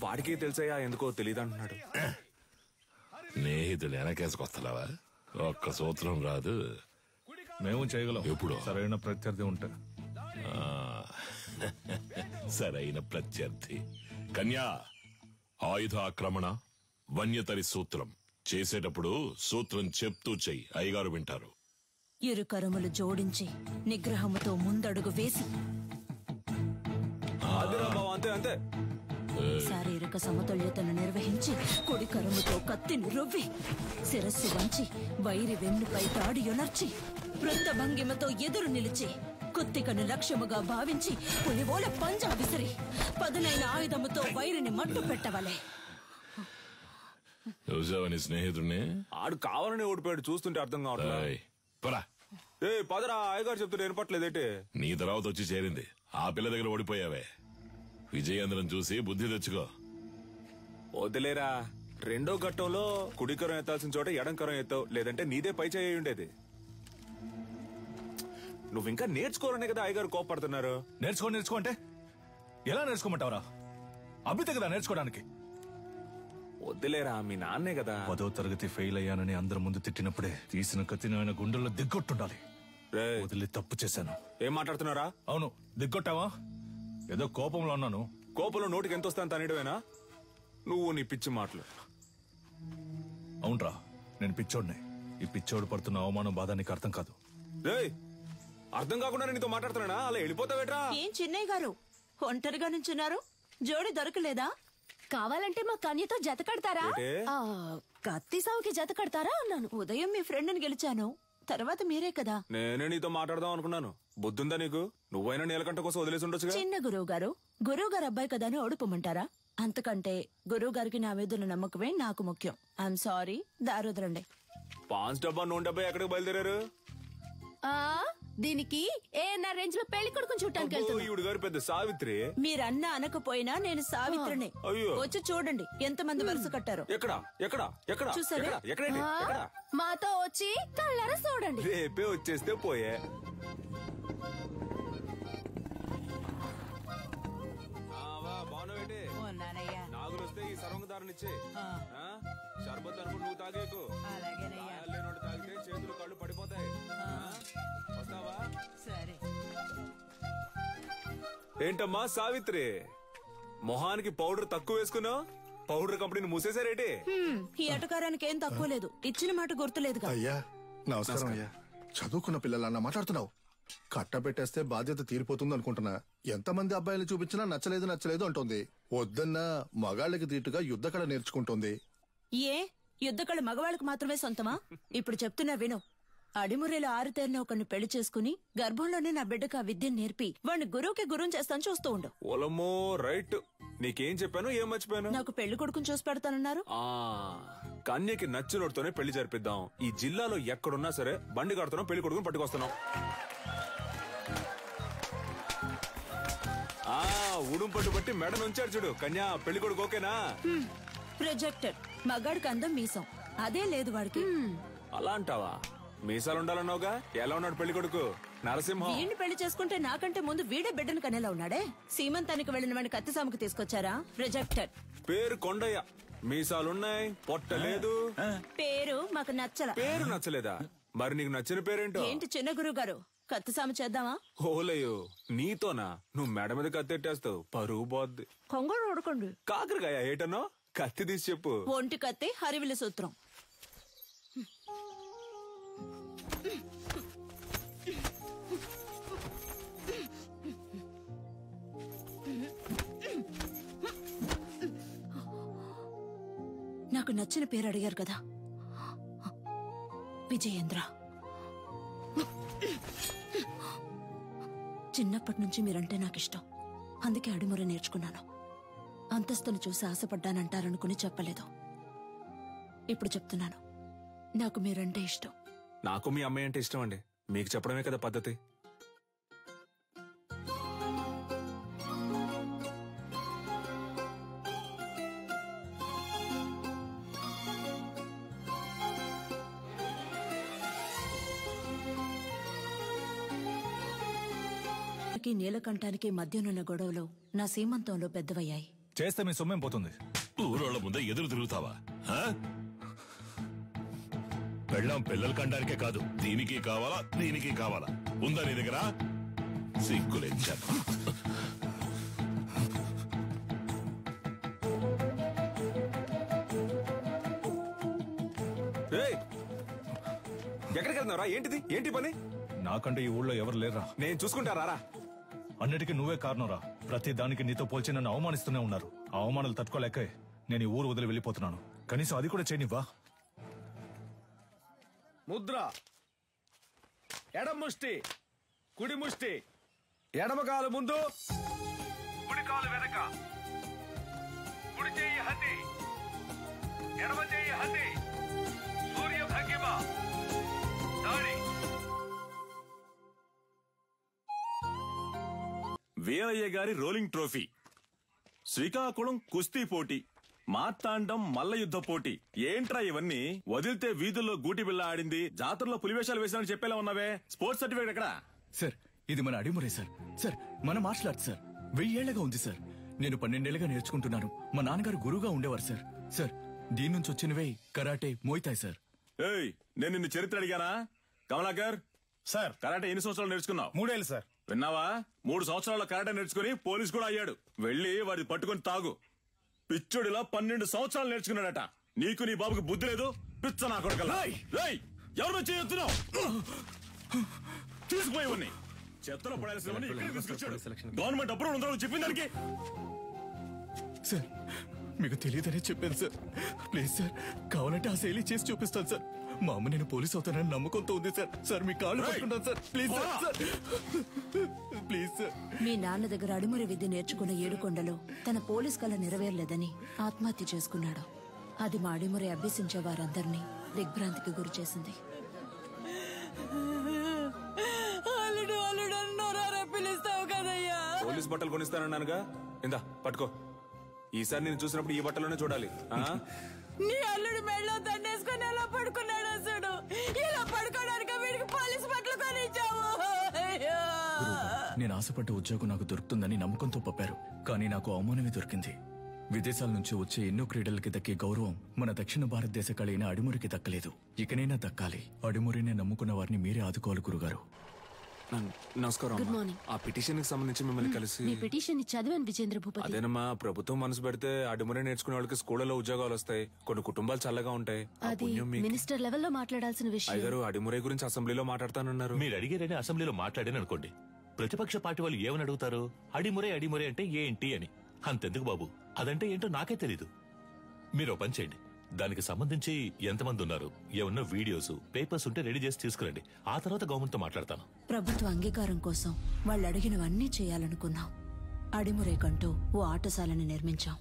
వాడికి తెలుసయ్యా ఎందుకో తెలియదు అంటున్నాడు. స్నేహితులు వెనకేసుకొస్తావా? ఒక్క సూత్రం రాదు. మేము చేయగలం ఎప్పుడు సరైన ప్రత్యర్థి ఉంటే. సరైన ప్రత్యర్థి. కన్యా, ఆయుధ ఆక్రమణ వన్యతరి సూత్రం చేసేటప్పుడు సూత్రం చెప్తూ చెయ్యి, అయ్యగారు వింటారు. ఇరు కరములు జోడించి నిగ్రహముతో ముందడుగు వేసి అంతే అంతే శారీరక సమతుల్యతను నిర్వహించి కుడి కరముతో కత్తిని రువ్వి శిరస్సు వంచి వైరి వెన్నుపై తాడి యొనర్చి వృత్త భంగిమతో ఎదురు నిలిచి కుత్తికను లక్ష్యముగా భావించి పులివోల పంజా విసిరి పదునైన ఆయుధముతో వైరిని మట్టు పెట్టవలే. చూసావని స్నేహితుడిని? ఆడు కావాలని ఓడిపోయాడు, చూస్తుంటే అర్థం కావట్లేదు. పదరా, అయ్యగారు చెప్తుంటే వినపట్లేదేంటి? నీ తర్వాత వచ్చి చేరింది, ఆ పిల్ల దగ్గర ఓడిపోయావే. విజయేంద్రం చూసి బుద్ధి తెచ్చుకో. వదిలేరా, రెండో ఘట్టంలో కుడికరం ఎత్తాల్సిన చోట ఎడంకరం ఎత్తావు, లేదంటే నీదే పై చేయి ఉండేది. నువ్వు ఇంకా నేర్చుకోవాలనే కదా అయ్యగారు కోపడుతున్నారు. నేర్చుకో అంటే ఎలా నేర్చుకోమంటావరా? అభితే కదా నేర్చుకోవడానికి. వద్దులేరా, మీ నాన్నే కదా. 10వ తరగతి ఫెయిల్ అయ్యానని అందరి ముందు తిట్టినప్పుడే తీసిన కత్తిని ఆయన గుండెల్లో దిగ్గొట్టుండాలి. వదిలి తప్పు చేశాను. ఏం మాట్లాడుతున్నారా? అవును, దిగ్గొట్టావా? ఏదో కోపంలో ఉన్నాను. కోపంలో నోటికి ఎంత వస్తాను తనేయడమేనా? నువ్వు నీ పిచ్చి మాటలు. అవునరా, నేను పిచ్చోడిని. ఈ పిచ్చోడు పడుతున్న అవమానం బాధ నీకు అర్థం కాదు. అర్థం కాకుండా నీతో మాట్లాడుతున్నానా? అలా వెళ్ళిపోతావేట్రా? ఏం చిన్నయ్య గారు ఒంటరిగా నుంచున్నారు? జోడి దొరకలేదా? కావాలంటే మా కన్యతో జత కడతారా? కత్తి సావుకి జత కడతారా అన్నాను. ఉదయం మీ ఫ్రెండ్ ని గెలిచాను, తర్వాత మీరే కదా. నేనే నీతో మాట్లాడదాం అనుకున్నాను. బుద్ధుందా నీకు? నువ్వైనా నీలకంట కోసం వదిలేసి ఉండొచ్చు. చిన్న గురువు గారు అబ్బాయి కదా అని ఓడిపోమంటారా? అంతకంటే గురువు గారికి నా మీద నమ్మకమే నాకు ముఖ్యం. I'm sorry, దారుదరండి. పాన్స్ డబ్బా నూనె డబ్బా ఎక్కడికి బయలుదేరారు? దీనికి ఏఎన్ఆర్ రేంజ్ లో పెళ్లి కొడుకుని చూడటానికి వెళ్తున్నాడు. గారు పెద్ద సావిత్రి. మీరన్నా అనకపోయినా నేను సావిత్రిని. వచ్చి చూడండి ఎంత మంది వరుస కట్టారు. చూసారా? మాతో వచ్చి కళ్ళారా చూడండి. రేపే వచ్చేస్తే పోయే. నాగులు వస్తే ఈ సర్వంగదారునిచ్చే షర్బత్ అనుకుని నువ్వు తాగేకు. లేనోడు తాగితే చేతులు కళ్ళు పడిపోతాయి. వస్తావా? ఏంటమ్మా సావిత్రి, మొహానికి పౌడర్ తక్కువ వేసుకున్నావు? పౌడర్ కంపెనీని మూసేశారేటి? ఈ అటకారానికి ఏం తక్కువ లేదు. ఇచ్చిన మాట గుర్తులేదు. అయ్యా నమస్కారం. అయ్యా, చదువుకున్న పిల్లలన్నా మాట్లాడుతున్నావు. కట్టబెట్టేస్తే బాధ్యత తీరిపోతుంది అనుకుంటున్నా. ఎంతమంది అబ్బాయిలు చూపించినా నచ్చలేదు అంటోంది. వద్దన్నా మగాళ్ళకి తీటుగా యుద్ధకళ నేర్చుకుంటోంది. ఏ యుద్ధకళ మగవాళ్ళకి మాత్రమే సొంతమా? ఇప్పుడు చెప్తున్నా విను. అడిమురేలో ఆరుతేరిన ఒకరిని పెళ్లి చేసుకుని గర్భంలోనే నా బిడ్డకు ఆ విద్యను నేర్పి వాడిని గురువుకి గురువు చేస్తాను, చూస్తూ ఉండు. ఓలమ్మో రైట్. నీకేం చెప్పాను, ఏం మర్చిపోయాను? నాకు పెళ్లి కొడుకుని చూసి పెడతానన్నారు. కన్యకి నచ్చినోడితోనే పెళ్లి జరిపిద్దాం. ఈ జిల్లాలో ఎక్కడున్నా సరే బండి కడుతున్నాం, పెళ్లి కొడుకుని పట్టుకొస్తున్నాం. ఉడుం పట్టు బట్టి మెడ నుంచాడు చూడు. కన్యా, పెళ్లి కొడుకు ఓకేనా? ప్రొజెక్టర్. మగాడికి అందం మీసం, అదే లేదు వాడికి. అలా అంటావా? మీసాలు ఉండాలన్నావుగా. ఎలా ఉన్నాడు పెళ్లి కొడుకు? నరసింహం. వీడిని పెళ్లి చేసుకుంటే నాకంటే ముందు వీడే బిడ్డను కనేలా ఉన్నాడే. సీమంతానికి వెళ్లిన వాడిని కత్తిసాముకు తీసుకొచ్చారా? ప్రొజెక్టర్. పేరు కొండయ్య, మీసాలున్నాయి, పొట్ట లేదు. పేరు మాకు నచ్చల. పేరు నచ్చలేదా? మరి నీకు నచ్చిన పేరేంటో? ఏంటి చిన్న గురువు గారు, కత్తిసాము చేద్దామా? ఓలయ్యో, నీతోనా? నువ్వు మెడ మీద కత్తెట్టేస్తావు, పరువు పోద్ది. కొంగడు ఓడుకోండి. కాకరకాయ ఏటనో? కత్తి తీసి చెప్పు. ఒంటి కత్తి, హరివిల సూత్రం. నాకు నచ్చిన పేరు అడిగారు కదా, విజయేంద్ర. చిన్నప్పటి నుంచి మీరంటే నాకు ఇష్టం, అందుకే అడిముర నేర్చుకున్నాను. అంతస్తును చూసి ఆశపడ్డానంటారనుకుని చెప్పలేదు. ఇప్పుడు చెప్తున్నాను, నాకు మీరంటే ఇష్టం. నాకు మీ అమ్మాయి అంటే ఇష్టం అండి. మీకు చెప్పడమే కదా పద్ధతి. నీలకంఠానికి మధ్యనున్న గొడవలు నా సీమంతంలో పెద్దవయ్యాయి. చేస్తే మీ సొమ్మేం పోతుంది? ఊరోళ్ళ ముందే ఎదురు తిరుగుతావా? పెళ్ళాం పిల్లలు కండానికే కాదు, దీనికి కావాలా దీనికి కావాలా? ఉందా నీ దగ్గర? సిగ్గులేంచాను. ఎక్కడికి వెళ్తున్నారా? ఏంటిది? ఏంటి పని? నాకంటే ఈ ఊళ్ళో ఎవరు లేరా? నేను చూసుకుంటారా? అన్నిటికీ నువ్వే కారణంరా. ప్రతి దానికి నీతో పోల్చి నన్ను అవమానిస్తూనే ఉన్నారు. ఆ అవమానాలు తట్టుకోలేక నేను ఈ ఊరు వదిలి వెళ్ళిపోతున్నాను. కనీసం అది కూడా చేయనివ్వా? ముద్ర, ఎడమ ముష్టి, కుడి ముష్టి, ఎడమ కాలు ముందు, కుడి కాలు వెనక, కుడి చేయి హద్ది, ఎడమ చేయి హద్ది, సూర్య భంగిమ, దాడి. వీరయ్య గారి రోలింగ్ ట్రోఫీ, శ్రీకాకుళం కుస్తీ పోటీ, మార్తాండం మల్ల యుద్ధ పోటీ. ఏంట్రా ఇవన్నీ? వదిలితే వీధుల్లో గూటి బిళ్ళ ఆడింది, జాతరలో పులివేషాలు వేసానని చెప్పేలా ఉన్నావే. స్పోర్ట్స్ సర్టిఫికేట్ ఎక్కడా? సార్, ఇది మన అడిమురే సార్. సార్, మన మార్షల్ ఆర్ట్స్ సార్. 1000 ఏళ్లగా ఉంది సార్. నేను 12 ఏళ్లుగా నేర్చుకుంటున్నాను. మా నాన్నగారు గురువుగా ఉండేవారు సార్. సార్, దీని నుంచి వచ్చినవే కరాటే, మోయితాయ్ సార్. ఏయ్, నేను నిన్ను చరిత్ర అడిగానా? కమలాకర్ సార్, కరాటే ఎన్ని సంవత్సరాలు నేర్చుకున్నావు? 3 ఏళ్ళు సార్. విన్నావా? 3 సంవత్సరాల కరాటే నేర్చుకుని పోలీస్ కూడా అయ్యాడు. వెళ్ళి వాడి పట్టుకొని తాగు. పిచ్చుడిలా 12 సంవత్సరాలు నేర్చుకున్నాడట. నీకు నీ బాబుకి బుద్ధి లేదు. పిచ్చ నా కొడుకల్లా. ఎవరు చేయొద్దున్నావు? తీసుకుపోయేవన్నీ చెత్తలో పడాల్సినవన్నీ ఇక్కడికి తీసుకొచ్చాడు. గవర్నమెంట్ అప్రూవల్ ఉందా చెప్పిన దానికి? సార్, మీకు తెలియదనే చెప్పాను సార్. ప్లీజ్ సార్, కావాలంటే ఆ శైలి చేసి చూపిస్తాను సార్. మా అమ్మ నేను పోలీస్ అవుతానని నమ్మకంతో ఉంది సార్. సార్, మీ కాళ్ళు పట్టుకుంటాను sir. Please sir, please sir. మీ నాన్న దగ్గర అడిమురి విద్య నేర్చుకున్న ఏడుకొండలో తన పోలీస్ కళ నెరవేరలేదని ఆత్మహత్య చేసుకున్నాడు. అది మా అడిమురి అభ్యసించే వారందరినీ దిగ్భ్రాంతికి గురి చేసింది. పోలీస్ బట్టలు కొనిస్తానన్నానుగా, ఇందా పట్టుకో. ఈసారి నేను చూసినప్పుడు ఈ బట్టలోనే చూడాలి. నీ అల్లుడు మెడలో దండేసుకుని ఎలా పడుకున్నాడు అసలు? ఇలా పడుకోవడానికి వీడికి పోలీస్ బట్టలు కొనిచ్చావు. నేను ఆశపడ్డ ఉద్యోగం నాకు దొరుకుతుందని నమ్మకంతో పంపారు. కానీ నాకు అవమానమే దొరికింది. విదేశాల నుంచి వచ్చే ఎన్నో క్రీడలకి దక్కే గౌరవం మన దక్షిణ భారతదేశ కళైన అడిమురికి దక్కలేదు. ఇకనైనా దక్కాలి. అడిమురినే నమ్ముకున్న వారిని మీరే ఆదుకోవాలి గురుగారు. నమస్కారం. Good morning. ఆ పిటిషన్ కి సంబంధించి మిమ్మల్ని కలిసి. మీ పిటిషన్ చదివాను విజేంద్ర భూపతి. అదేనమ్మా, ప్రభుత్వం మనసు పెడితే అడిమురే నేర్చుకునే వాళ్ళకి స్కూళ్ళలో ఉద్యోగాలు వస్తాయి. కొన్ని కుటుంబాలు చల్లగా ఉంటాయి. అది మినిస్టర్ లెవెల్లో మాట్లాడాల్సిన విషయం. అయ్యగారు అడిమురే గురించి అసెంబ్లీలో మాట్లాడతానన్నారు. మీరు అడిగారని అసెంబ్లీలో మాట్లాడాను అనుకోండి, ప్రతిపక్ష పార్టీ వాళ్ళు ఏమని అడుగుతారు? అడిమురే అడిమురే అంటే ఏంటి అని. అంతెందుకు బాబు, అదంటే ఏంటో నాకే తెలీదు. మీరు పని చేయండి, దానికి సంబంధించి ఎంతమంది ఉన్నారు, ఏమన్నా వీడియోస్ పేపర్స్ ఉంటే రెడీ చేసి తీసుకురండి. ఆ తర్వాత గవర్నమెంట్ తో మాట్లాడతాను. ప్రభుత్వ అంగీకారం కోసం వాళ్ళు అడిగినవన్నీ చేయాలనుకున్నాం. అడిమురే కంటూ ఓ ఆటశాలని నిర్మించాం.